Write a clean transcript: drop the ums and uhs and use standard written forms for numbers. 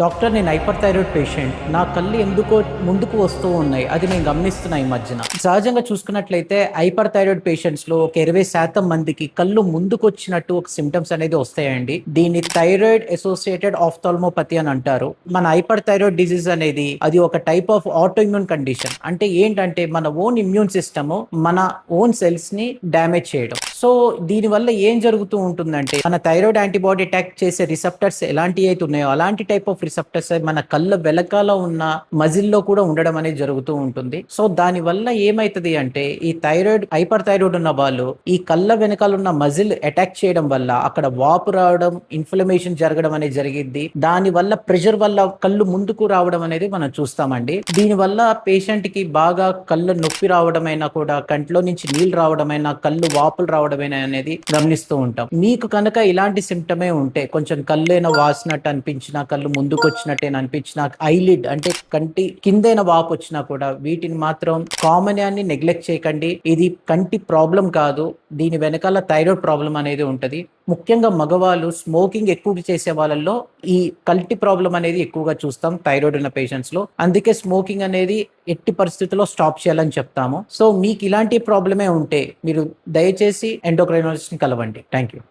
Doctor, నేను hyper thyroid patient. నా కళ్ళు ఎందుకో ముందుకు వస్తూ ఉన్నాయి. అది నేను గమనిస్తున్నా ఈ మధ్యన. సహజంగా చూసుకున్నట్లయితే హైపర్ థైరాయిడ్ పేషెంట్స్ లో ఒక 20% మందికి కళ్ళు ముందుకొచ్చినట్టు ఒక సిమ్టమ్స్ అనేది వస్తాయండి. దీన్ని థైరాయిడ్ అసోసియేటెడ్ ఆఫ్థాల్మోపతి అని అంటారు. మన హైపర్ థైరాయిడ్ డిజీజ్ అనేది అది ఒక type of auto immune condition. అంటే ఏంటంటే మన ఓన్ ఇమ్యూన్ సిస్టమ్ మన ఓన్ సెల్స్ ని డ్యామేజ్ చేయడం. సో దీనివల్ల ఏం జరుగుతూ ఉంటుందంటే మన థైరాయిడ్ యాంటీబాడీ అటాక్ చేసే రిసెప్టర్స్ ఎలాంటి అయితే ఉన్నాయో అలాంటి టైప్ ఆఫ్ రిసెప్టర్స్ మన కళ్ళ వెనకాల ఉన్న మజిల్లో కూడా ఉండడం అనేది జరుగుతూ ఉంటుంది. సో దాని వల్ల ఏమైతుంది అంటే ఈ థైరాయిడ్ హైపర్ థైరాయిడ్ ఉన్న వాళ్ళు ఈ కళ్ళ వెనకాల ఉన్న మజిల్ అటాక్ చేయడం వల్ల అక్కడ వాపు రావడం, ఇన్ఫ్లమేషన్ జరగడం అనేది జరిగింది. దాని వల్ల ప్రెషర్ వల్ల కళ్ళు ముందుకు రావడం అనేది మనం చూస్తామండి. దీని వల్ల పేషెంట్ కి బాగా కళ్ళు నొప్పి రావడమైనా కూడా, కంట్లో నుంచి నీళ్ళు రావడమైనా, కళ్ళు వాపులు రావడమైనా అనేది గమనిస్తూ ఉంటాం. మీకు కనుక ఇలాంటి సిమ్టమే ఉంటే, కొంచెం కళ్ళైనా వాసినట్టు అనిపించినా, కళ్ళు ముందుకు వచ్చినట్టే అనిపించినా, ఐలిడ్ అంటే కంటి కిందైన వాపు వచ్చినా కూడా వీటిని మాత్రం కామన్ అని నెగ్లెక్ట్ చేయకండి. ఇది కంటి ప్రాబ్లం కాదు, దీని వెనకాల థైరాయిడ్ ప్రాబ్లం అనేది ఉంటది. ముఖ్యంగా మగవాళ్ళు స్మోకింగ్ ఎక్కువ చేసే వాళ్ళల్లో ఈ కల్టి ప్రాబ్లం అనేది ఎక్కువగా చూస్తాం థైరాయిడ్ ఉన్న పేషెంట్స్ లో. అందుకే స్మోకింగ్ అనేది ఎట్టి పరిస్థితుల్లో స్టాప్ చేయాలని చెప్తాము. సో మీకు ఇలాంటి ప్రాబ్లమే ఉంటే మీరు దయచేసి ఎండోక్రైనాలజిస్ట్ ని కలవండి. Thank you.